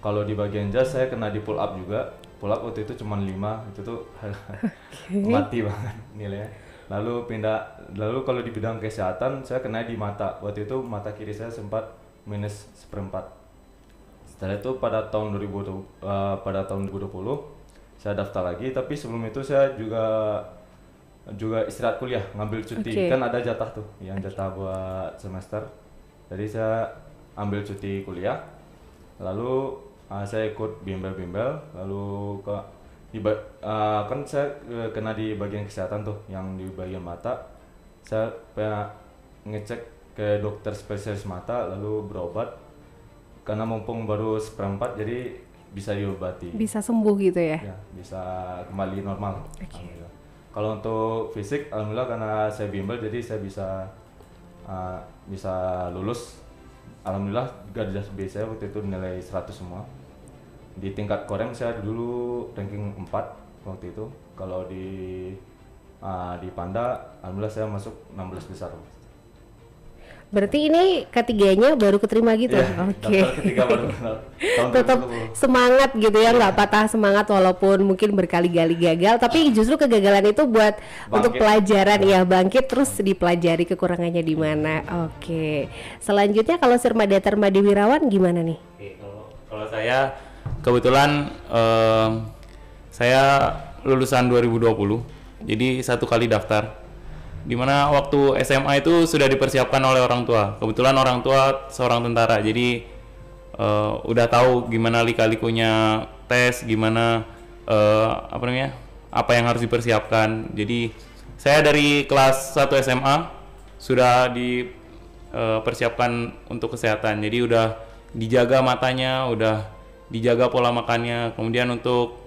Kalau di bagian jas saya kena di pull up juga. Pull up waktu itu cuma 5, itu tuh mati banget nilainya. Lalu kalau di bidang kesehatan saya kena di mata. Waktu itu mata kiri saya sempat minus seperempat. Setelah itu pada tahun 2020 saya daftar lagi, tapi sebelum itu saya juga istirahat kuliah, ngambil cuti. Kan ada jatah tuh, yang jatah buat semester. Jadi saya ambil cuti kuliah. Lalu saya ikut bimbel-bimbel, lalu kan saya kena di bagian kesehatan tuh, yang di bagian mata. Saya pengen ngecek ke dokter spesialis mata, lalu berobat. Karena mumpung baru seperempat, jadi bisa diobati. Bisa sembuh gitu ya? Ya, bisa kembali normal. Kalau untuk fisik, alhamdulillah karena saya bimbel, jadi saya bisa lulus. Alhamdulillah Garuda B saya waktu itu nilai 100 semua. Di tingkat Korem saya dulu ranking 4 waktu itu. Kalau di Panda alhamdulillah saya masuk 16 besar. Berarti ini ketiganya baru keterima gitu? Daftar ketiga baru kenal. Tetap semangat gitu ya, nggak patah semangat walaupun mungkin berkali-kali gagal, tapi justru kegagalan itu buat bangkit. Untuk pelajaran ya, bangkit terus dipelajari kekurangannya di mana. Oke. Selanjutnya kalau Sirma Datar Made Wirawan gimana nih? Kalau saya kebetulan saya lulusan 2020, jadi 1 kali daftar. Dimana waktu SMA itu sudah dipersiapkan oleh orang tua. Kebetulan orang tua seorang tentara, jadi udah tahu gimana lika-likunya tes, gimana apa yang harus dipersiapkan. Jadi saya dari kelas 1 SMA sudah dipersiapkan untuk kesehatan. Jadi udah dijaga matanya, udah dijaga pola makannya. Kemudian untuk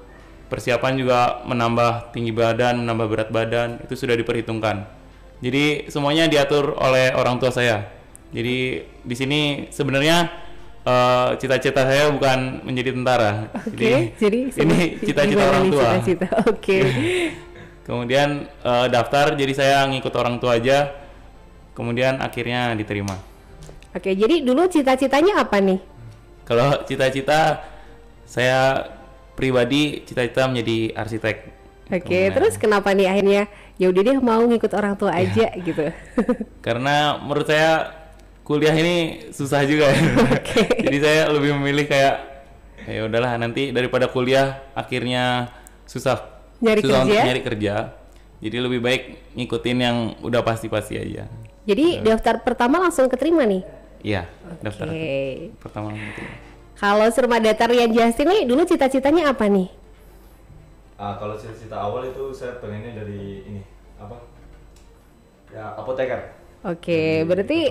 persiapan juga menambah tinggi badan, menambah berat badan, itu sudah diperhitungkan. Jadi semuanya diatur oleh orang tua saya. Jadi di sini sebenarnya cita-cita saya bukan menjadi tentara. Jadi ini cita-cita orang tua. Kemudian daftar, jadi saya ngikut orang tua aja. Kemudian akhirnya diterima. Jadi dulu cita-citanya apa nih? Kalau cita-cita saya pribadi, cita-cita menjadi arsitek. Terus kenapa nih akhirnya ya udah deh mau ngikut orang tua aja gitu? Karena menurut saya kuliah ini susah juga ya. Jadi saya lebih memilih kayak ya udahlah, nanti daripada kuliah akhirnya susah untuk nyari kerja. Jadi lebih baik ngikutin yang udah pasti-pasti aja. Jadi daftar pertama langsung keterima nih? Iya, daftar pertama langsung keterima. Kalau Sirma Datar Rian Justin nih dulu cita-citanya apa nih? Kalau cita-cita awal itu saya pengennya dari apoteker. Berarti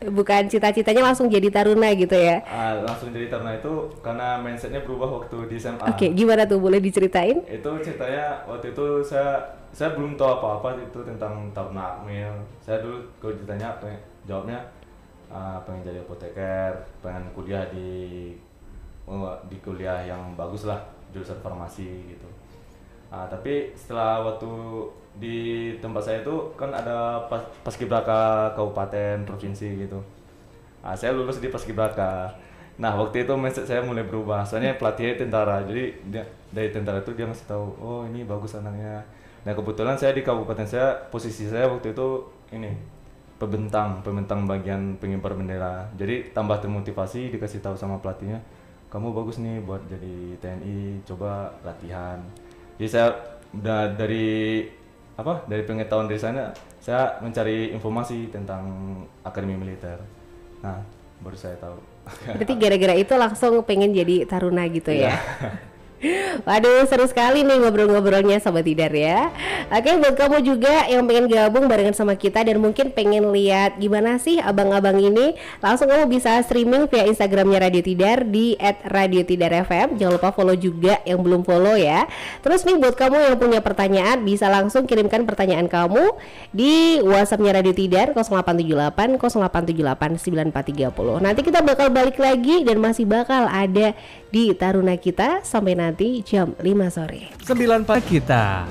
bukan cita-citanya langsung jadi taruna gitu ya? Langsung jadi taruna itu karena mindsetnya berubah waktu di SMA. Gimana tuh, boleh diceritain? Itu ceritanya waktu itu saya belum tahu apa-apa itu tentang taruna akmil. Saya dulu kalau ditanya jawabnya pengen jadi apoteker, pengen kuliah di kuliah yang bagus lah, jurusan farmasi gitu. Tapi setelah waktu di tempat saya itu kan ada paskibraka kabupaten provinsi gitu. Saya lulus di paskibraka. Nah waktu itu mindset saya mulai berubah. Soalnya pelatihnya tentara, jadi dari tentara itu dia ngasih tahu, oh ini bagus anaknya. Nah kebetulan saya di kabupaten saya, posisi saya waktu itu ini pembentang bagian pengibar bendera. Jadi tambah termotivasi, dikasih tahu sama pelatihnya, kamu bagus nih buat jadi TNI, coba latihan. Jadi saya udah dari pengetahuan dari sana, saya mencari informasi tentang akademi militer. Nah, baru saya tahu. Berarti gara-gara itu langsung pengen jadi taruna gitu ya? Waduh, seru sekali nih ngobrol-ngobrolnya Sobat Tidar ya. Buat kamu juga yang pengen gabung barengan sama kita dan mungkin pengen lihat gimana sih abang-abang ini, langsung kamu bisa streaming via Instagramnya Radio Tidar di @radiotidarfm. Jangan lupa follow juga yang belum follow ya. Terus nih buat kamu yang punya pertanyaan, bisa langsung kirimkan pertanyaan kamu di WhatsAppnya Radio Tidar 0878 0878 9430. Nanti kita bakal balik lagi dan masih bakal ada di Taruna Kita sampai nanti jam 5 sore. 9 pagi kita.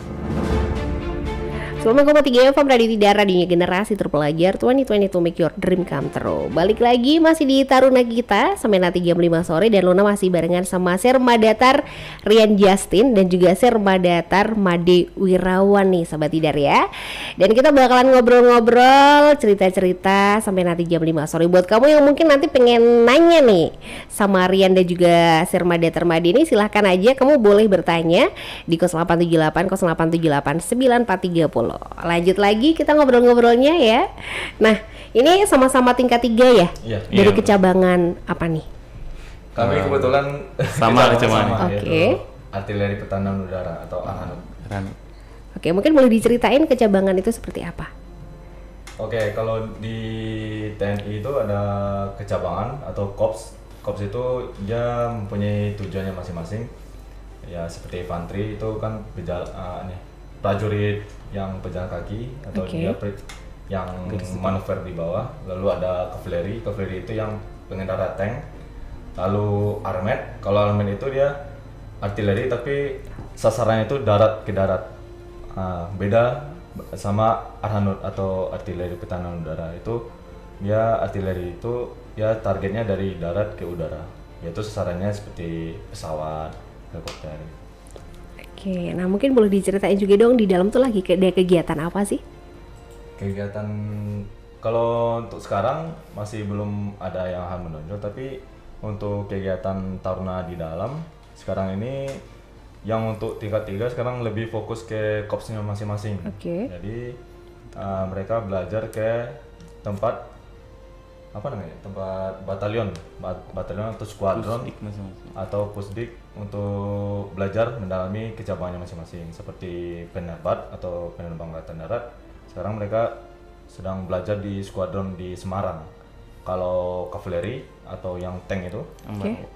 90,3 FM Radio Tidar, radionya generasi terpelajar 2020 to make your dream come true. Balik lagi masih di Taruna kita sampai nanti jam 5 sore. Dan Luna masih barengan sama Serma Datar Rian Justin dan juga Serma Datar Made Wirawan nih Sahabat Tidar ya. Dan kita bakalan ngobrol-ngobrol, cerita-cerita sampai nanti jam 5 sore. Buat kamu yang mungkin nanti pengen nanya nih sama Rian dan juga Serma Datar Made ini, silahkan aja kamu boleh bertanya di 0878 0878 9430. Lanjut lagi kita ngobrol-ngobrolnya ya. Nah, ini sama-sama tingkat 3 ya? Iya. Dari Iya. kecabangan apa nih? Kami kebetulan sama sama, Oke. yaitu artileri pertahanan udara atau ARHANUD. Oke, mungkin boleh diceritain kecabangan itu seperti apa? Oke, kalau di TNI itu ada kecabangan atau korps. Korps itu dia mempunyai tujuannya masing-masing. Ya seperti infanteri itu kan prajurit yang pejalan kaki atau Oke. dia yang manuver di bawah. Lalu ada kavaleri itu yang pengendara tank. Lalu armet, kalau armet itu dia artileri tapi sasarannya itu darat ke darat. Beda sama ARHANUD atau artileri pertahanan udara. Itu dia artileri itu ya targetnya dari darat ke udara, yaitu sasarannya seperti pesawat, helikopter. Oke, nah mungkin boleh diceritain juga dong di dalam tuh lagi ada kegiatan apa sih? Kegiatan kalau untuk sekarang masih belum ada yang hal menonjol, tapi untuk kegiatan Taruna di dalam sekarang ini yang untuk tingkat 3 sekarang lebih fokus ke korpsnya masing-masing. Oke. Jadi mereka belajar ke tempat tempat batalion atau skuadron Pusdik masing-masing. atau pusdik untuk belajar mendalami kecabangannya masing-masing seperti penerbat atau penerbang angkatan darat. Sekarang mereka sedang belajar di skuadron di Semarang. Kalau kavaleri atau yang tank itu, Oke.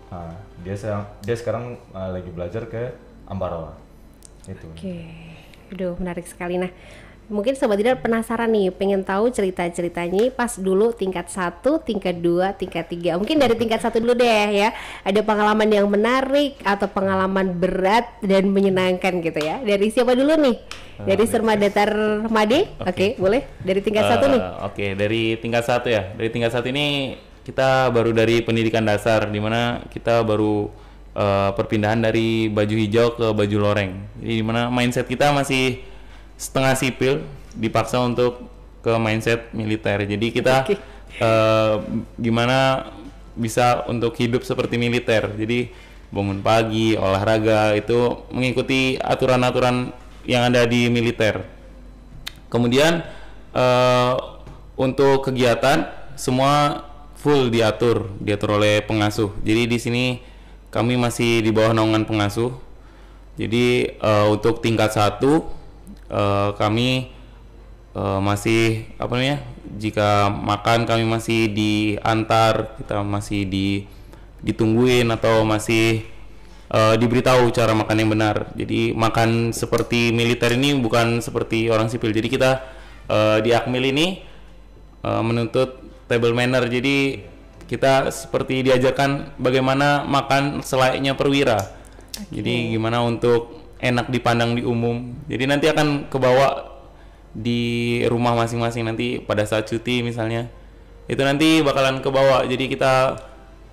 dia sekarang lagi belajar ke Ambarawa. Gitu. Oke. Aduh, menarik sekali. Nah, mungkin Sobat Tidar penasaran nih, pengen tahu cerita-ceritanya pas dulu tingkat 1, tingkat 2, tingkat 3. Mungkin dari tingkat 1 dulu deh ya. Ada pengalaman yang menarik atau pengalaman berat dan menyenangkan gitu ya. Dari siapa dulu nih? Dari Serma Datar Made? Oke, boleh. Dari tingkat 1 nih. Oke, dari tingkat 1 ya. Dari tingkat 1 ini kita baru dari pendidikan dasar, di mana kita baru perpindahan dari baju hijau ke baju loreng. Jadi di mana mindset kita masih setengah sipil, dipaksa untuk ke mindset militer. Jadi kita Oke. gimana bisa untuk hidup seperti militer. Jadi bangun pagi, olahraga itu mengikuti aturan-aturan yang ada di militer. Kemudian untuk kegiatan semua full diatur oleh pengasuh. Jadi di sini kami masih di bawah naungan pengasuh. Jadi untuk tingkat 1 kami masih jika makan kami masih diantar, kita masih ditungguin atau masih diberitahu cara makan yang benar. Jadi makan seperti militer ini bukan seperti orang sipil. Jadi kita di Akmil ini menuntut table manner. Jadi kita seperti diajarkan bagaimana makan selayaknya perwira. Jadi gimana untuk enak dipandang di umum. Jadi nanti akan kebawa di rumah masing-masing nanti pada saat cuti misalnya. Itu nanti bakalan kebawa. Jadi kita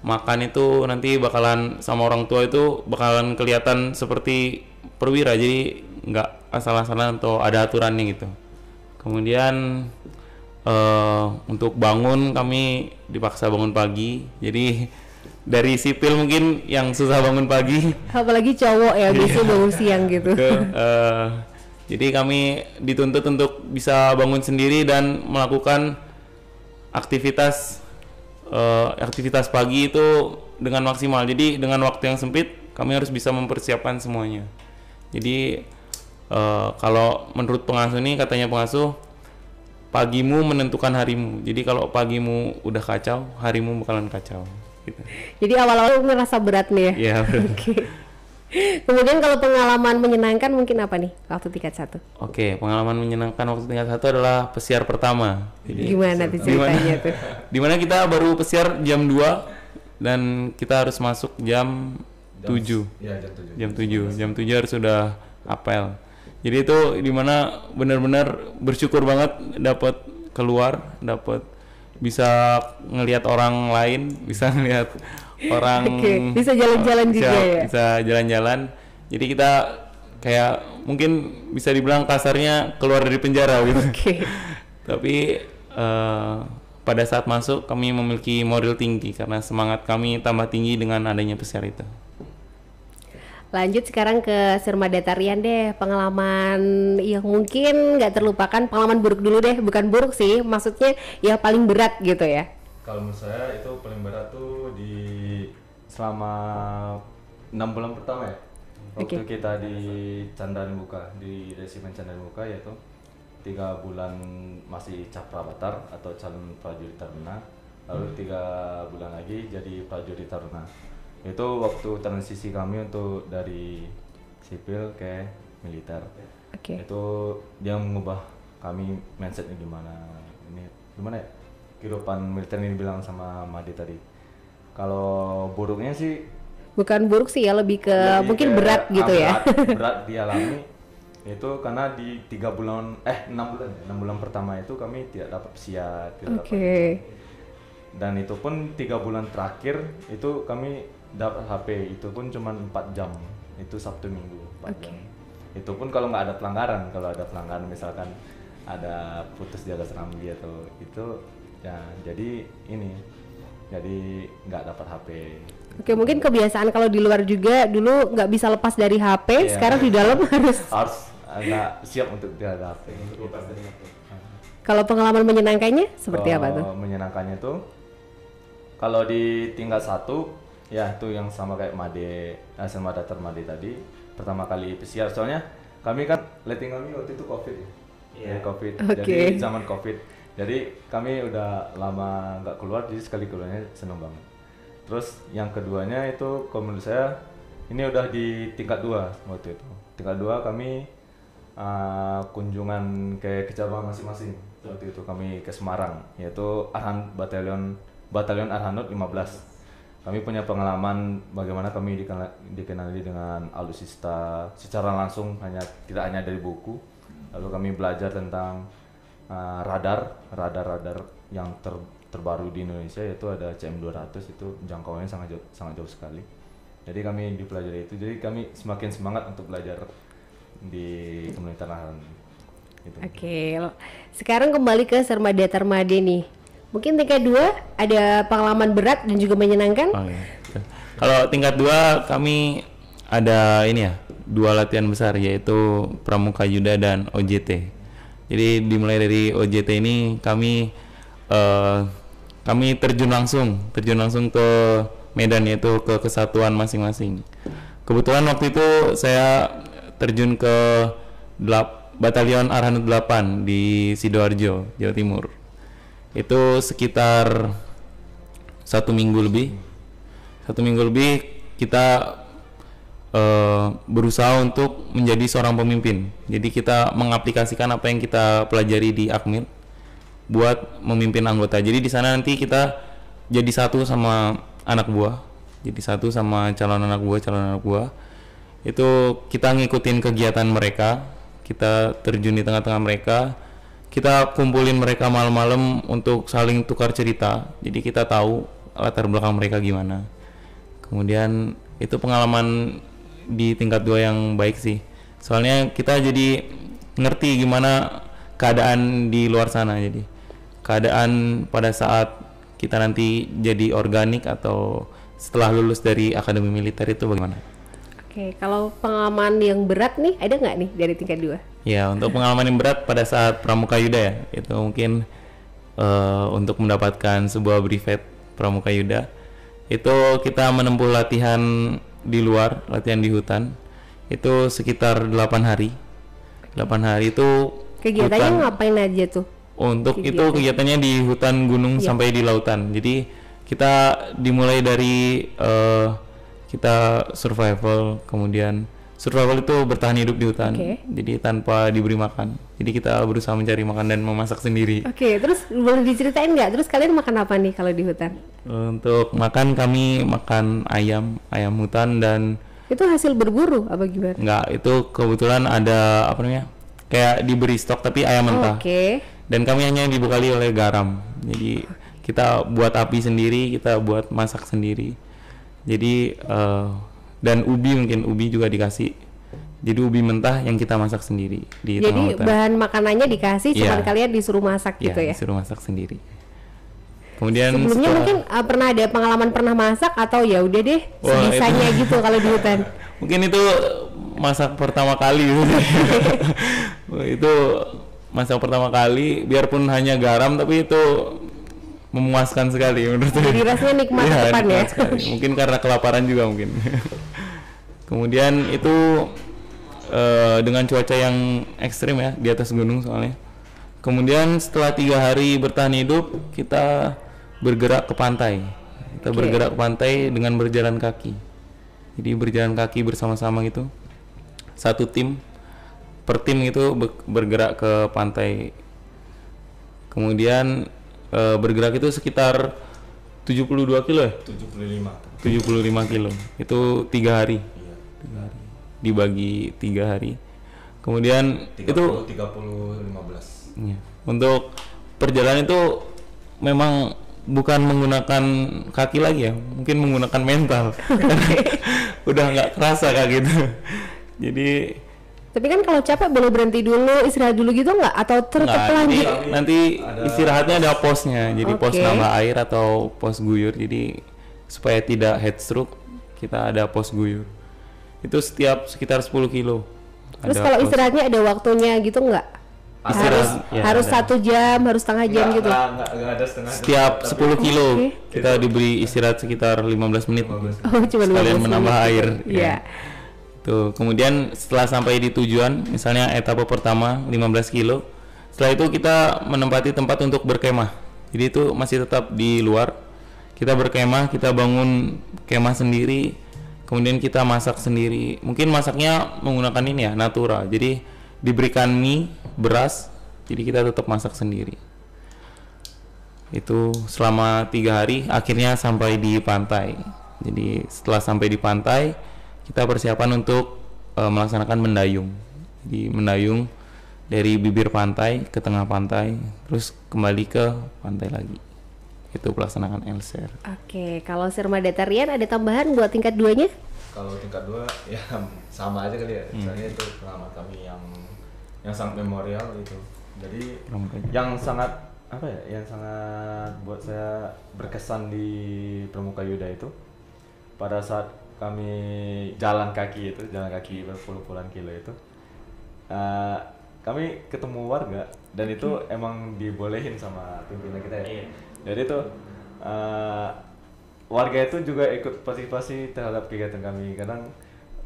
makan itu nanti bakalan sama orang tua itu bakalan kelihatan seperti perwira. Jadi nggak asal-asalan atau ada aturannya gitu. Kemudian untuk bangun kami dipaksa bangun pagi. Jadi dari sipil mungkin yang susah bangun pagi. Apalagi cowok ya, biasanya bangun siang gitu. Jadi kami dituntut untuk bisa bangun sendiri dan melakukan aktivitas pagi itu dengan maksimal. Jadi dengan waktu yang sempit kami harus bisa mempersiapkan semuanya. Jadi kalau menurut pengasuh ini, katanya pengasuh, pagimu menentukan harimu. Jadi kalau pagimu udah kacau, harimu bakalan kacau. Gitu. Jadi awal-awal ngerasa berat nih ya. Iya. Oke. Kemudian kalau pengalaman menyenangkan mungkin apa nih waktu tingkat 1? Oke, pengalaman menyenangkan waktu tingkat 1 adalah pesiar pertama. Jadi, Gimana tuh ceritanya tuh? dimana kita baru pesiar jam 2 dan kita harus masuk jam 7. Iya, jam 7. Jam 7 harus sudah apel. Jadi itu dimana benar-benar bersyukur banget dapat keluar, dapat bisa ngelihat orang lain, bisa ngelihat orang, bisa jalan-jalan juga ya. Bisa jalan-jalan. Jadi kita kayak mungkin bisa dibilang kasarnya keluar dari penjara gitu. Tapi pada saat masuk kami memiliki moral tinggi karena semangat kami tambah tinggi dengan adanya pesiar itu. Lanjut sekarang ke Sirmada Tarian deh, pengalaman yang mungkin nggak terlupakan, pengalaman buruk dulu deh, bukan buruk sih, maksudnya ya paling berat gitu ya. Kalau menurut saya itu paling berat tuh di selama 6 bulan pertama ya. Waktu kita di Candaan Muka, di Resimen Candaan Muka, yaitu 3 bulan masih Caprabatar atau calon prajurit taruna, lalu 3 bulan lagi jadi prajurit taruna. Itu waktu transisi kami untuk dari sipil ke militer. Itu dia mengubah kami mindsetnya gimana ya, kehidupan militer ini bilang sama Made tadi. Kalau buruknya sih bukan buruk sih ya, lebih ke mungkin berat gitu ya. Berat dialami itu karena di 6 bulan pertama itu kami tidak dapat pesiar, dan itu pun 3 bulan terakhir itu kami dapat HP, itu pun cuma 4 jam, itu Sabtu Minggu 4 jam. Itu pun kalau nggak ada pelanggaran, misalkan ada putus jaga serambi atau itu ya, jadi nggak dapat HP. Mungkin kebiasaan kalau di luar juga dulu nggak bisa lepas dari HP, sekarang di dalam harus agak siap untuk tidak ada HP. Kalau pengalaman menyenangkannya seperti apa tuh? Menyenangkannya tuh kalau di tingkat 1 ya itu yang sama kayak Sirmada Made tadi, pertama kali pesiar, soalnya kami kan letting kami waktu itu COVID ya. COVID. Jadi zaman COVID. Jadi kami udah lama nggak keluar, jadi sekali keluarnya seneng banget. Terus yang keduanya itu kalau menurut saya ini udah di tingkat 2 waktu itu. Tingkat 2 kami kunjungan ke cabang masing-masing. Waktu itu kami ke Semarang, yaitu Batalion Arhanud 15. Kami punya pengalaman bagaimana kami dikenali dengan alutsista secara langsung, tidak hanya dari buku. Lalu kami belajar tentang radar yang terbaru di Indonesia, yaitu ada CM200, itu jangkauannya sangat jauh sekali. Jadi kami dipelajari itu, jadi kami semakin semangat untuk belajar di kemiliteran Arhanud. Gitu. Sekarang kembali ke Sirmada Made nih. Mungkin tingkat 2 ada pengalaman berat dan juga menyenangkan. Kalau tingkat 2 kami ada 2 latihan besar, yaitu Pramuka Yuda dan OJT. Jadi dimulai dari OJT ini kami terjun langsung ke medan, yaitu ke kesatuan masing-masing. Kebetulan waktu itu saya terjun ke Batalion Arhanud 8 di Sidoarjo, Jawa Timur. Itu sekitar 1 minggu lebih kita berusaha untuk menjadi seorang pemimpin. Jadi kita mengaplikasikan apa yang kita pelajari di Akmil buat memimpin anggota. Jadi di sana nanti kita jadi satu sama anak buah, calon anak buah. Itu kita ngikutin kegiatan mereka, kita terjun di tengah-tengah mereka. Kita kumpulin mereka malam-malam untuk saling tukar cerita. Jadi kita tahu latar belakang mereka gimana. Kemudian itu pengalaman di tingkat 2 yang baik sih. Soalnya kita jadi ngerti gimana keadaan di luar sana. Jadi keadaan pada saat kita nanti jadi organik atau setelah lulus dari akademi militer itu bagaimana? Kalau pengalaman yang berat nih, ada nggak nih dari tingkat 2? Ya, untuk pengalaman yang berat pada saat Pramuka Yuda ya, itu mungkin untuk mendapatkan sebuah brevet Pramuka Yuda, itu kita menempuh latihan di luar, latihan di hutan, itu sekitar 8 hari. 8 hari itu kegiatannya ngapain aja tuh? Untuk itu kegiatannya di hutan, gunung, sampai di lautan. Jadi kita dimulai dari kita survival, kemudian survival itu bertahan hidup di hutan, jadi tanpa diberi makan. Jadi kita berusaha mencari makan dan memasak sendiri. Terus boleh diceritain nggak? Terus kalian makan apa nih kalau di hutan? Untuk makan kami makan ayam hutan dan Itu hasil berburu apa gimana? Enggak, itu kebetulan ada apa namanya? Kayak diberi stok tapi ayam mentah. Oke. Dan kami hanya dibekali oleh garam. Jadi kita buat api sendiri, kita buat masak sendiri. Jadi dan ubi juga dikasih. Jadi ubi mentah yang kita masak sendiri di tengah Jadi hutan. bahan makanannya dikasih, Iya. cuman kalian disuruh masak Iya, gitu ya. disuruh masak sendiri. Kemudian Sebelumnya setelah- mungkin pernah ada pengalaman pernah masak atau ya udah deh Wah, sebisanya gitu kalau di hutan. mungkin itu masak pertama kali gitu. Itu masak pertama kali, biarpun hanya garam tapi itu memuaskan sekali menurut saya. Jadi rasanya nikmat Iya, ke depan ya. nikmat sekali. Mungkin karena kelaparan juga mungkin. Kemudian itu dengan cuaca yang ekstrim ya di atas gunung soalnya. Kemudian setelah 3 hari bertahan hidup, kita bergerak ke pantai. Kita bergerak ke pantai dengan berjalan kaki. Jadi berjalan kaki bersama-sama gitu. Satu tim, per tim itu bergerak ke pantai. Kemudian bergerak itu sekitar 72 kilo ya? 75 kilo. Itu 3 hari. 3 hari. Dibagi 3 hari. Kemudian 30, itu 15. ya, untuk perjalanan itu memang bukan menggunakan kaki lagi ya, mungkin menggunakan mental. Udah nggak kerasa kayak gitu. Jadi Tapi kan kalau capek boleh berhenti dulu, istirahat dulu gitu nggak? Atau tetap nggak, lanjut? nanti istirahatnya ada posnya, jadi pos Oke. nambah air atau pos guyur. Jadi supaya tidak heat stroke, kita ada pos guyur. Itu setiap sekitar 10 kilo. Terus Ada kalau pos. istirahatnya ada waktunya gitu nggak? Istirahat, ya, harus ada. 1 jam, harus setengah jam gitu. Enggak ada setengah jam. Setiap 10 kilo Oke. kita diberi istirahat sekitar 15 menit. Oh, cuma Sekalian 15 menambah menit. air. Iya. Tuh, kemudian setelah sampai di tujuan, misalnya etapa pertama 15 kilo, setelah itu kita menempati tempat untuk berkemah. Jadi itu masih tetap di luar. Kita berkemah, kita bangun kemah sendiri, kemudian kita masak sendiri. Mungkin masaknya menggunakan ini ya, natura. Jadi diberikan mie, beras, jadi kita tetap masak sendiri. Itu selama 3 hari, akhirnya sampai di pantai. Jadi setelah sampai di pantai, kita persiapan untuk melaksanakan mendayung. Jadi mendayung dari bibir pantai ke tengah pantai, terus kembali ke pantai lagi. Itu pelaksanaan LCR. Oke, kalau Sirmadata-Rian ada tambahan buat tingkat 2-nya? Kalau tingkat 2 ya sama aja kali ya. Misalnya itu pengalaman kami yang sangat memorial itu. Jadi yang sangat apa ya? Yang sangat buat saya berkesan di Pramuka Yuda itu pada saat kami jalan kaki berpuluh-puluhan kilo itu, kami ketemu warga dan itu emang dibolehin sama pimpinan kita ya. Jadi itu warga itu juga ikut partisipasi terhadap kegiatan kami. Kadang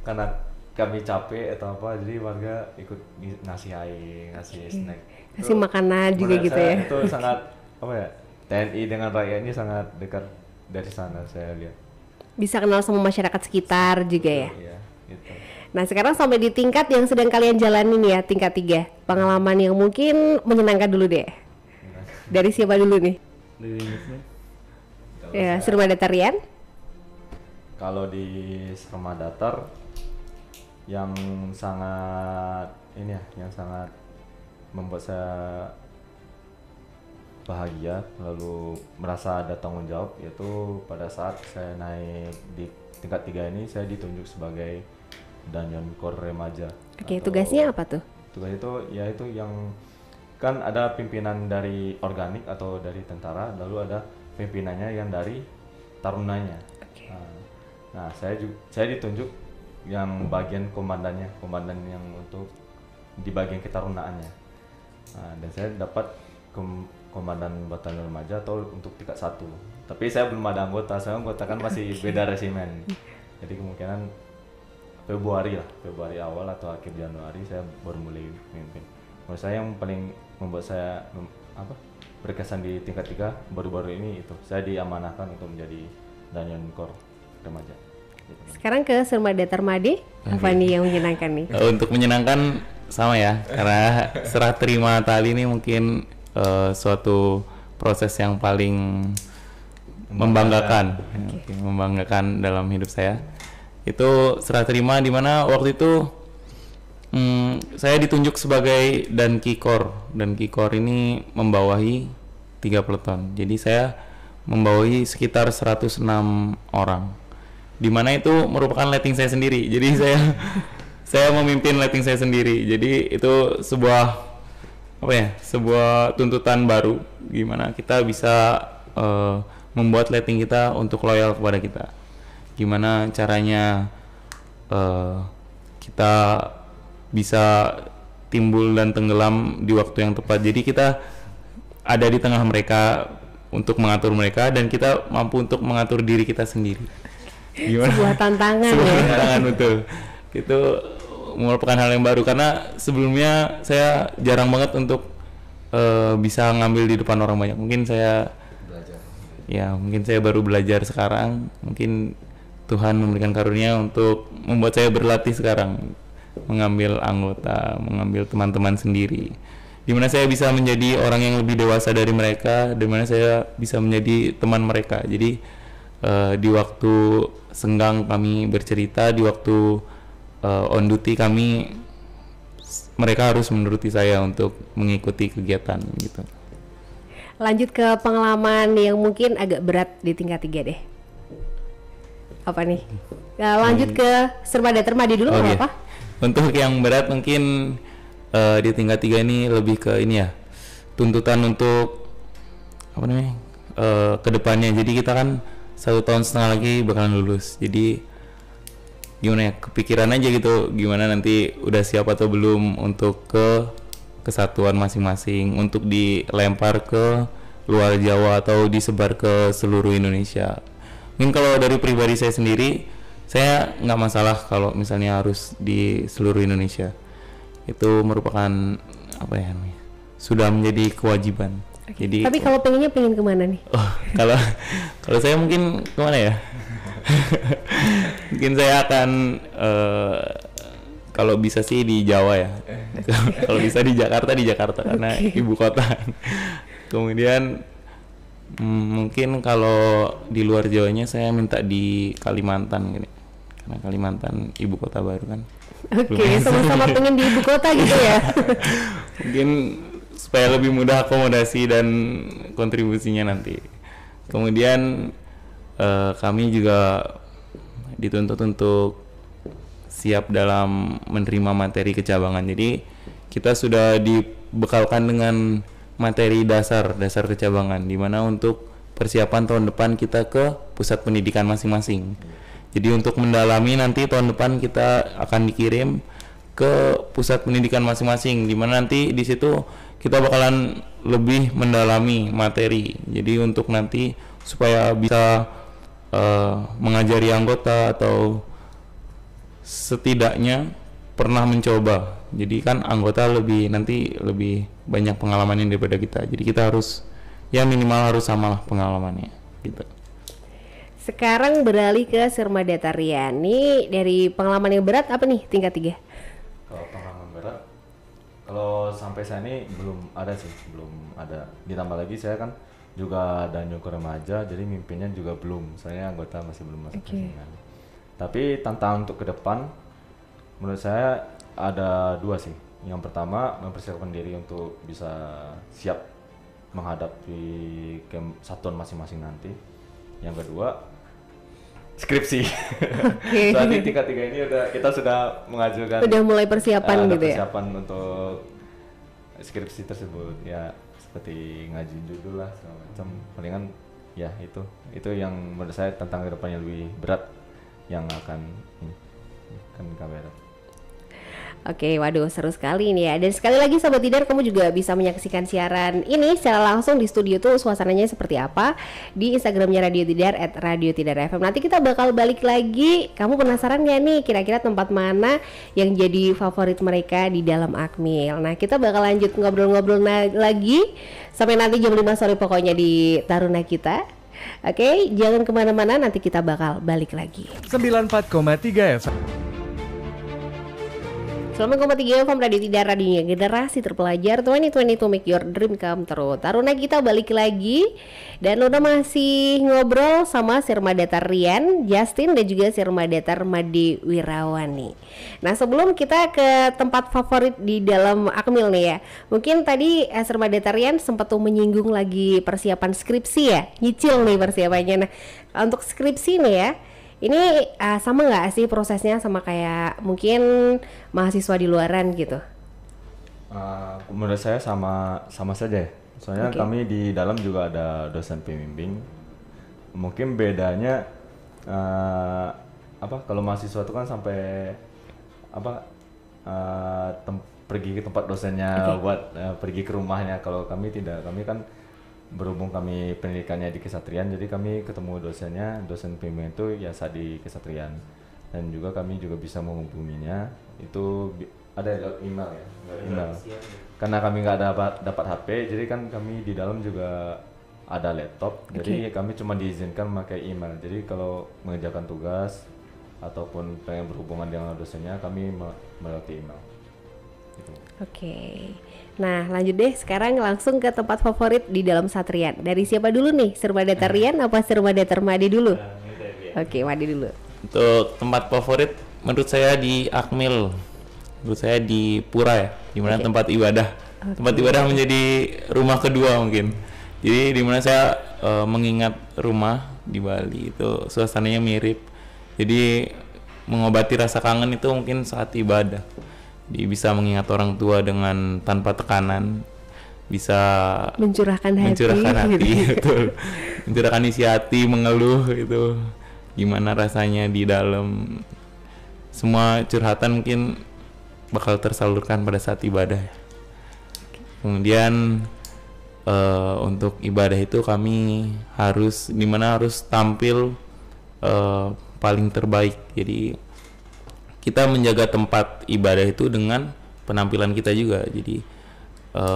karena kami capek atau apa, jadi warga ikut ngasih air, ngasih snack, Kasih makanan juga menurut gitu saya ya. Itu sangat apa ya? TNI dengan rakyatnya sangat dekat dari sana saya lihat. Bisa kenal sama masyarakat sekitar juga ya. Iya, gitu. Nah, sekarang sampai di tingkat yang sedang kalian jalanin ya, tingkat 3. Pengalaman yang mungkin menyenangkan dulu deh. Dari siapa dulu nih? Ya, Sirmadata-Rian. Kalau di Serma Datar yang sangat ini ya, yang sangat membuat saya bahagia lalu merasa ada tanggung jawab, yaitu pada saat saya naik di tingkat 3 ini saya ditunjuk sebagai Danyon Kor Remaja. Oke, Atau- tugasnya apa tuh? Tugas itu yaitu yang kan ada pimpinan dari organik atau dari tentara, lalu ada pimpinannya yang dari tarunanya. Oke. Nah, saya ditunjuk yang bagian komandan yang untuk di bagian ketarunaannya. Nah, dan saya dapat komandan batalion remaja atau untuk tingkat 1. Tapi saya belum ada anggota, saya anggota kan masih beda resimen. Jadi kemungkinan Februari awal atau akhir Januari saya baru mulai memimpin. Menurut saya yang paling membuat saya berkesan di tingkat 3 baru-baru ini itu saya diamanahkan untuk menjadi Danyon Kor Remaja. Gitu. Sekarang ke Sirmadata-Made, apa nih yang menyenangkan nih? Untuk menyenangkan sama ya, karena serah terima tali ini mungkin suatu proses yang paling membanggakan, membanggakan dalam hidup saya. Itu serah terima di mana waktu itu saya ditunjuk sebagai dan Kikor ini membawahi 3 peleton. Jadi saya membawahi sekitar 106 orang. Di mana itu merupakan letting saya sendiri. Jadi saya memimpin letting saya sendiri. Jadi itu sebuah sebuah tuntutan baru gimana kita bisa membuat letting kita untuk loyal kepada kita. Gimana caranya kita bisa timbul dan tenggelam di waktu yang tepat. Jadi kita ada di tengah mereka untuk mengatur mereka dan kita mampu untuk mengatur diri kita sendiri. Gimana? Sebuah tantangan Sebuah tantangan betul. Itu merupakan hal yang baru karena sebelumnya saya jarang banget untuk bisa ngambil di depan orang banyak. Mungkin saya baru belajar sekarang. Mungkin Tuhan memberikan karunia untuk membuat saya berlatih sekarang, mengambil anggota, mengambil teman-teman sendiri, di mana saya bisa menjadi orang yang lebih dewasa dari mereka, di mana saya bisa menjadi teman mereka. Jadi di waktu senggang kami bercerita, di waktu on duty mereka harus menuruti saya untuk mengikuti kegiatan gitu. Lanjut ke pengalaman yang mungkin agak berat di tingkat 3 deh. Apa nih? Nah, lanjut ke Sermada Termadi dulu nggak apa? Untuk yang berat mungkin di tingkat 3 ini lebih ke ini ya, tuntutan untuk kedepannya. Jadi kita kan 1,5 tahun lagi bakalan lulus. Jadi gimana ya, kepikiran aja gitu gimana nanti udah siap atau belum untuk ke kesatuan masing-masing, untuk dilempar ke luar Jawa atau disebar ke seluruh Indonesia. Mungkin kalau dari pribadi saya sendiri, saya nggak masalah kalau misalnya harus di seluruh Indonesia. Itu merupakan sudah menjadi kewajiban. Jadi tapi kalau pengen kemana nih? Kalau saya mungkin kemana ya? Mungkin saya akan kalau bisa sih di Jawa ya. Kalau bisa di Jakarta karena ibu kota. Kemudian mungkin kalau di luar Jawanya saya minta di Kalimantan gini. Karena Kalimantan ibu kota baru kan. Oke, sama-sama pengen di ibu kota gitu ya. Mungkin supaya lebih mudah akomodasi dan kontribusinya nanti. Kemudian kami juga dituntut untuk siap dalam menerima materi kecabangan. Jadi kita sudah dibekalkan dengan materi dasar kecabangan, di mana untuk persiapan tahun depan kita ke pusat pendidikan masing-masing. Jadi untuk mendalami nanti tahun depan kita akan dikirim ke pusat pendidikan masing-masing, di mana nanti di situ kita bakalan lebih mendalami materi. Jadi untuk nanti supaya bisa mengajari anggota atau setidaknya pernah mencoba. Jadi kan anggota lebih banyak pengalamannya daripada kita. Jadi kita harus minimal harus samalah pengalamannya gitu. Sekarang beralih ke Sermada Tarian. Nih dari pengalaman yang berat apa nih tingkat 3? Kalau pengalaman berat, kalau sampai saat ini belum ada. Ditambah lagi saya kan juga danyu ke remaja, jadi mimpinya juga belum. Saya anggota masih belum masuk jaringan. Tapi tantangan untuk ke depan, menurut saya ada 2 sih. Yang pertama mempersiapkan diri untuk bisa siap menghadapi kesatuan masing-masing nanti. Yang kedua skripsi. Saat ini tingkat 3 ini kita sudah mengajukan. Udah mulai persiapan gitu ya. Persiapan untuk skripsi tersebut ya, seperti ngaji judul lah segala macam. Palingan ya itu yang menurut saya tantangan kedepannya lebih berat yang akan kamera. Oke, waduh seru sekali ini ya. Dan sekali lagi Sobat Tidar, kamu juga bisa menyaksikan siaran ini secara langsung di studio tuh suasananya seperti apa di Instagramnya Radio Tidar @RadioTidarFM. Nanti kita bakal balik lagi. Kamu penasaran gak nih kira-kira tempat mana yang jadi favorit mereka di dalam Akmil? Nah, kita bakal lanjut ngobrol-ngobrol lagi sampai nanti jam 5 sore pokoknya di Taruna kita. Oke, jangan kemana-mana, nanti kita bakal balik lagi. 94,3 FM. 90,3 FM Radio Tidar, radionya generasi terpelajar. 2020 to make your dream come true. Taruna kita balik lagi dan udah masih ngobrol sama Sirmada Tarian, Justin dan juga Sirmada Tarmadi Wirawani. Nah, sebelum kita ke tempat favorit di dalam Akmil nih ya, mungkin tadi Sirmada Tarian sempat tuh menyinggung lagi persiapan skripsi ya, nyicil nih persiapannya. Nah, untuk skripsi nih ya, ini sama nggak sih prosesnya sama kayak mungkin mahasiswa di luaran gitu? Menurut saya sama saja ya. Soalnya kami di dalam juga ada dosen pembimbing. Mungkin bedanya kalau mahasiswa itu kan sampai pergi ke tempat dosennya buat pergi ke rumahnya. Kalau kami tidak, kami kan berhubung kami pendidikannya di Kesatrian, jadi kami ketemu dosennya, dosen pembimbing itu ya saat di Kesatrian, dan juga kami juga bisa menghubunginya itu ada email ya, email. Karena kami nggak dapat HP, jadi kan kami di dalam juga ada laptop, jadi kami cuma diizinkan memakai email. Jadi kalau mengerjakan tugas ataupun pengen berhubungan dengan dosennya, kami melalui email. Gitu. Oke. Nah, lanjut deh sekarang langsung ke tempat favorit di dalam Satrian. Dari siapa dulu nih? Sirmada Tarian apa Sirmada Tarmadi dulu? Oke, Madi dulu. Untuk tempat favorit menurut saya di Akmil. Menurut saya di Pura ya, di mana tempat ibadah. Tempat ibadah menjadi rumah kedua mungkin. Jadi di mana saya mengingat rumah di Bali itu suasananya mirip. Jadi mengobati rasa kangen itu mungkin saat ibadah. Bisa mengingat orang tua dengan tanpa tekanan, bisa mencurahkan hati, betul. Mencurahkan isi hati, mengeluh itu gimana rasanya di dalam. Semua curhatan mungkin bakal tersalurkan pada saat ibadah. Kemudian untuk ibadah itu kami harus tampil paling terbaik. Jadi kita menjaga tempat ibadah itu dengan penampilan kita juga. Jadi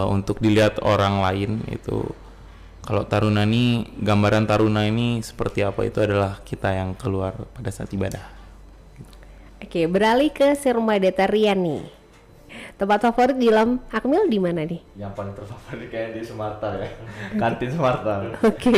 untuk dilihat orang lain itu, kalau taruna ini, gambaran taruna ini seperti apa itu adalah kita yang keluar pada saat ibadah. Oke, beralih ke Sirmada Tarian nih. Tempat favorit di dalam Akmil di mana nih? Yang paling terfavorit kayak di Sumartar ya, kantin Sumartar. Oke.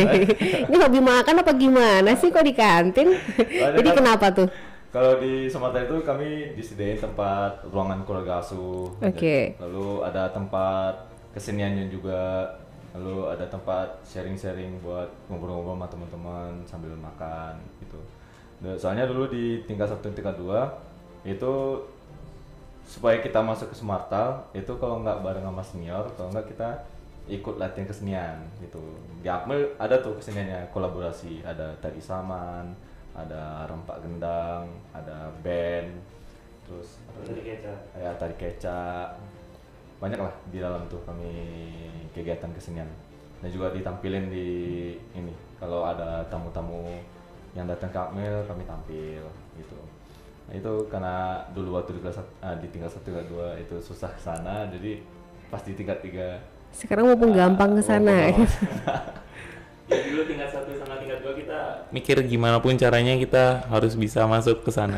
Ini hobi makan apa gimana sih kok di kantin? Jadi kenapa tuh? Kalau di Sumatera itu kami disediain tempat ruangan keluarga asuh, lalu ada tempat keseniannya juga, lalu ada tempat sharing-sharing buat ngobrol-ngobrol sama teman-teman sambil makan gitu. Soalnya dulu di tingkat 1 tingkat 2 itu supaya kita masuk ke Sumartal itu kalau nggak bareng sama senior, kalau nggak kita ikut latihan kesenian gitu. Di Akmil ada tuh keseniannya kolaborasi, ada tari saman, ada rempak gendang, ada band, terus tari kecak, banyak lah di dalam tuh kami kegiatan kesenian. Dan juga ditampilin di ini, kalau ada tamu-tamu yang datang ke Akmil kami tampil gitu. Nah, itu karena dulu waktu di tingkat 1 tingkat 2 itu susah ke sana, jadi pas di tingkat 3 sekarang mumpung gampang ke sana. Jadi dulu tingkat 1 sama tingkat 2 kita mikir gimana pun caranya kita harus bisa masuk ke sana.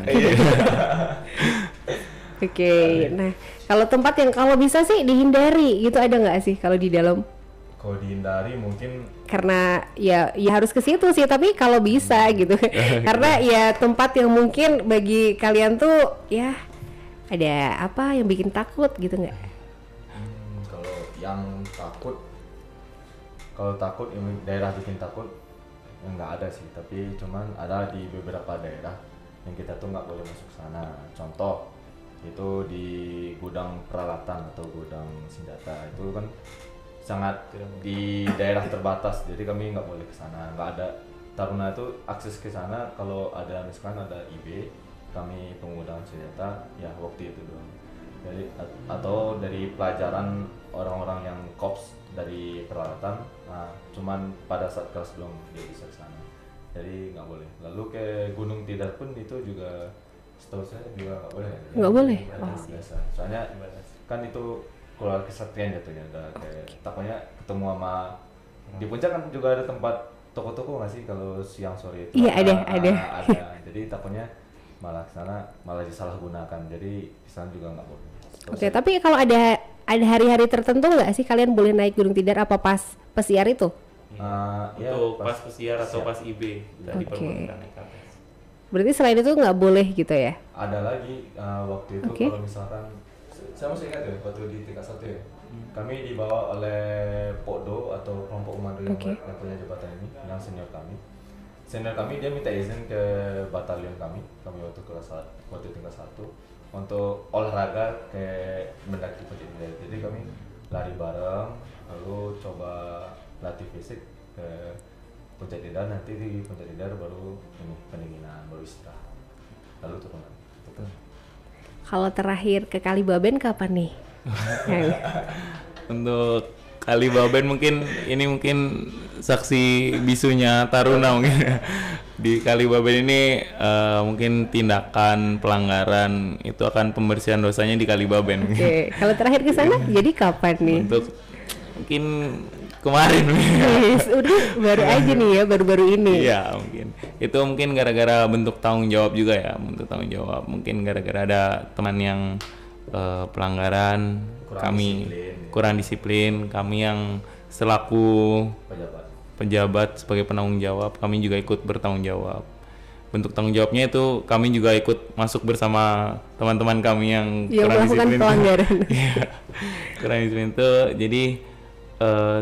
Oke, nah kalau tempat yang kalau bisa sih dihindari gitu, ada nggak sih kalau di dalam? Kalau dihindari mungkin karena ya harus ke situ sih, tapi kalau bisa gitu. Karena ya tempat yang mungkin bagi kalian tuh ya ada apa yang bikin takut gitu nggak? Kalau yang takut ini daerah bikin takut nggak ada sih, tapi cuman ada di beberapa daerah yang kita tuh nggak boleh masuk sana. Contoh itu di gudang peralatan atau gudang senjata, itu kan sangat di daerah terbatas, jadi kami nggak boleh ke sana. Nggak ada taruna itu akses ke sana. Kalau ada misalkan ada IB, kami penggunaan senjata ya waktu itu doang. Jadi atau dari pelajaran orang-orang yang kops dari peralatan, nah cuman pada saat kelas belum dia bisa ke sana, jadi nggak boleh. Lalu ke Gunung Tidar pun itu juga setahu saya juga nggak boleh. Nggak boleh. Biasa. Soalnya kan itu keluar kesatrian jatuhnya, udah kayak takutnya ketemu sama di puncak kan juga ada tempat toko-toko nggak sih kalau siang sore itu? Iya ada. Jadi takutnya malah sana malah disalahgunakan, jadi di sana juga nggak boleh. Oke, tapi kalau ada hari-hari tertentu nggak sih kalian boleh naik Gunung Tidar, apa pas pesiar itu? Ya, Untuk pas pesiar atau pas IB tidak Oke. diperbolehkan naik ke atas. Berarti selain itu nggak boleh gitu ya? ada lagi waktu itu Oke. kalau misalkan saya masih ingat ya waktu di tingkat 1 ya, kami dibawa oleh Pokdo atau kelompok komando yang, Oke. yang punya jabatan ini, yang senior kami dia minta izin ke batalion kami waktu tingkat 1 untuk olahraga ke mendaki Puncak Tidar. Jadi kami lari bareng, lalu coba latih fisik ke Puncak Tidar, nanti di Puncak Tidar baru ini pendinginan, baru istirahat, lalu turun lagi. Kalau terakhir ke Kalibaben kapan nih? Untuk Kali Baben mungkin saksi bisunya Taruna mungkin. Di Kali Baben ini mungkin tindakan pelanggaran itu akan pembersihan dosanya di Kali Baben. Oke, kalau terakhir ke sana jadi kapan nih? Untuk mungkin kemarin. Udah baru aja nih ya, baru-baru ini. Iya, mungkin. Itu mungkin gara-gara bentuk tanggung jawab juga ya, bentuk tanggung jawab. Mungkin gara-gara ada teman yang pelanggaran, kurang disiplin, kami yang selaku pejabat sebagai penanggung jawab, kami juga ikut bertanggung jawab. Bentuk tanggung jawabnya itu kami juga ikut masuk bersama teman-teman kami yang kurang melakukan disiplin. pelanggaran. Iya, kurang disiplin itu. Jadi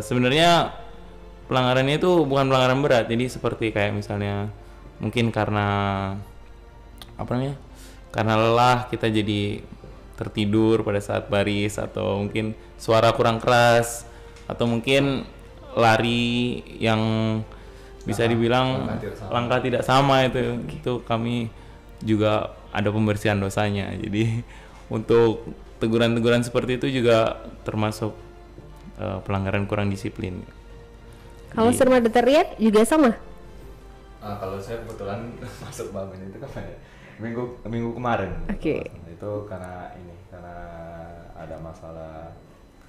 sebenarnya pelanggarannya itu bukan pelanggaran berat. Jadi seperti kayak misalnya mungkin karena karena lelah kita jadi tertidur pada saat baris, atau mungkin suara kurang keras, atau mungkin lari yang bisa dibilang langkah tidak sama itu kami juga ada pembersihan dosanya. Jadi untuk teguran-teguran seperti itu juga termasuk pelanggaran kurang disiplin. Kalau Serma Detarian juga sama? Kalau saya kebetulan masuk Baben itu kapan ya? Minggu kemarin. Oke. Itu karena ada masalah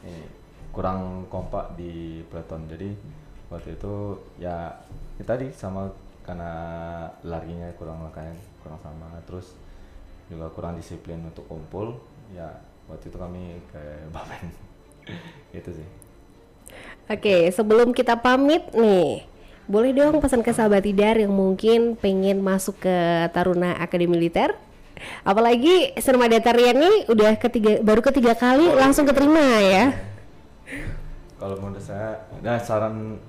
ini kurang kompak di peloton. Jadi waktu itu ya tadi sama karena larinya langkahnya kurang sama, terus juga kurang disiplin untuk kumpul. Ya waktu itu kami ke Baben. Itu sih. Oke, sebelum kita pamit nih, boleh dong pesan ke sahabat Tidar yang mungkin pengen masuk ke Taruna Akademi Militer? Apalagi Serma Detarian nih baru ketiga kali langsung keterima ya. Kalau menurut saya,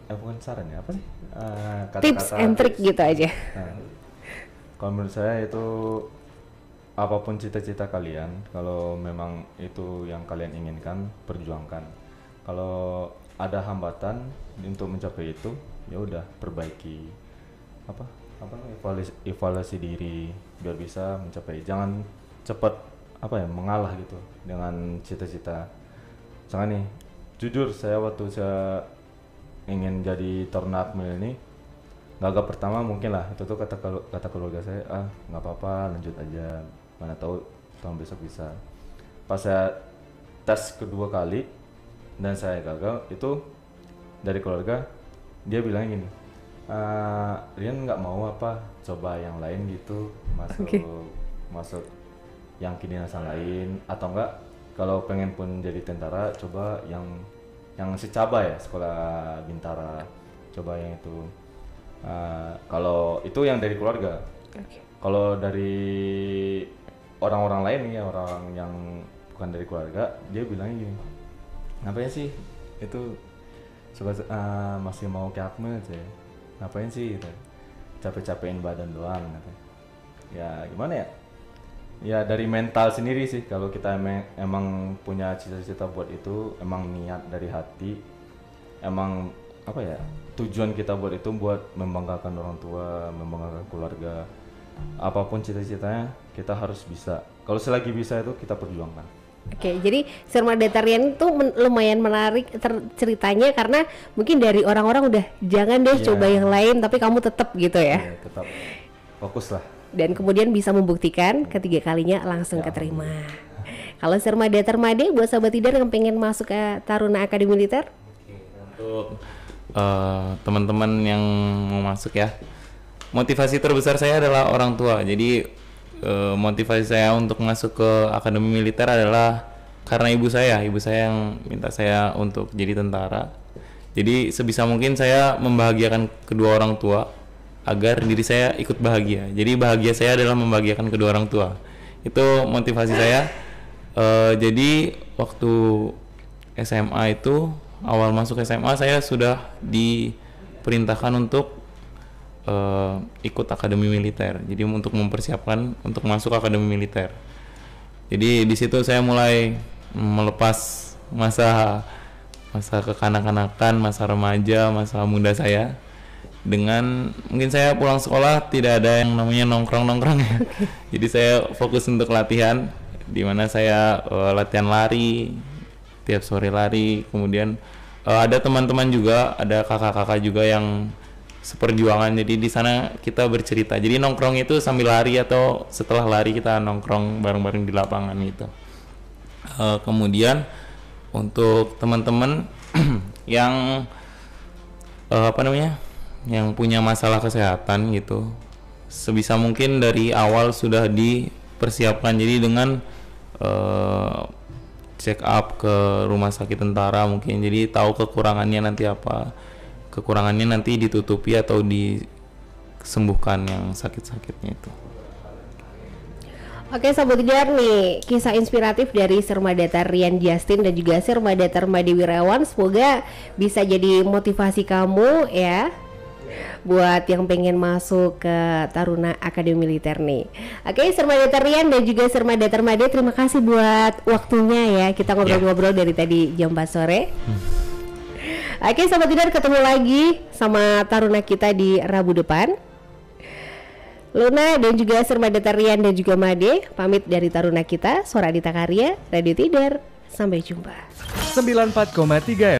bukan saran ya, apa sih? Tips and trick gitu aja. Nah, kalau menurut saya itu apapun cita-cita kalian, kalau memang itu yang kalian inginkan, perjuangkan. Kalau ada hambatan untuk mencapai itu, ya udah perbaiki evaluasi diri biar bisa mencapai. Jangan cepat mengalah gitu dengan cita-cita. Misalkan nih, jujur saya waktu saya ingin jadi Taruna Akmil ini, gagap pertama mungkin lah itu tuh kata keluarga saya, nggak apa-apa, lanjut aja, mana tahu tahun besok bisa. Pas saya tes kedua kali dan saya gagal, itu dari keluarga dia bilang gini, Rian nggak mau coba yang lain gitu, masuk yang kedinasan lain, atau enggak kalau pengen pun jadi tentara coba yang secaba ya, sekolah Bintara, coba yang itu. Kalau itu yang dari keluarga. Kalau dari orang-orang lain nih ya, orang yang bukan dari keluarga, dia bilangnya gini, ngapain sih itu masih mau ke Akmil aja, ngapain sih gitu, capek-capekin badan doang gitu. Ya gimana ya, ya dari mental sendiri sih. Kalau kita emang punya cita-cita buat itu, emang niat dari hati, emang tujuan kita buat itu buat membanggakan orang tua, membanggakan keluarga, apapun cita-citanya kita harus bisa. Kalau selagi bisa itu kita perjuangkan. Oke, jadi Serma Detarian itu lumayan menarik ceritanya, karena mungkin dari orang-orang udah jangan deh coba yang lain, tapi kamu tetap gitu ya. Iya, tetap fokus lah. Dan kemudian bisa membuktikan ketiga kalinya langsung keterima. Kalau Serma Detarmade buat sahabat Tidar yang pengen masuk ke Taruna Akademi Militer? Untuk teman-teman yang mau masuk ya, motivasi terbesar saya adalah orang tua. Jadi motivasi saya untuk masuk ke akademi militer adalah karena ibu saya yang minta saya untuk jadi tentara. Jadi sebisa mungkin saya membahagiakan kedua orang tua agar diri saya ikut bahagia. Jadi bahagia saya adalah membahagiakan kedua orang tua. Itu motivasi saya. Jadi waktu SMA itu, awal masuk SMA saya sudah diperintahkan untuk ikut akademi militer. Jadi untuk mempersiapkan untuk masuk akademi militer. Jadi di situ saya mulai melepas masa kekanak-kanakan, masa remaja, masa muda saya. Dengan mungkin saya pulang sekolah tidak ada yang namanya nongkrong ya. Jadi saya fokus untuk latihan, di mana saya latihan lari tiap sore lari. Kemudian ada teman-teman juga, ada kakak-kakak juga yang seperjuangan. Jadi di sana kita bercerita. Jadi nongkrong itu sambil lari atau setelah lari kita nongkrong bareng-bareng di lapangan gitu. Kemudian untuk teman-teman yang yang punya masalah kesehatan gitu, sebisa mungkin dari awal sudah dipersiapkan. Jadi dengan check up ke rumah sakit tentara mungkin, jadi tahu kekurangannya nanti apa, kekurangannya nanti ditutupi atau disembuhkan yang sakit-sakitnya itu. Oke Sobat Kejar nih, kisah inspiratif dari Sermadata Rian Justin dan juga Sermadata Made Wirawan, semoga bisa jadi motivasi kamu ya buat yang pengen masuk ke Taruna Akademi Militer nih. Oke, Sermadata Rian dan juga Sermadata Made, terima kasih buat waktunya ya. Kita ngobrol-ngobrol dari tadi jam 4 sore. Oke, Sobat Kejar, ketemu lagi sama Taruna kita di Rabu depan. Luna dan juga Sermadata Rian dan juga Made pamit dari Taruna kita, Suara Adita Karya, Radio Tidar. Sampai jumpa. 94,3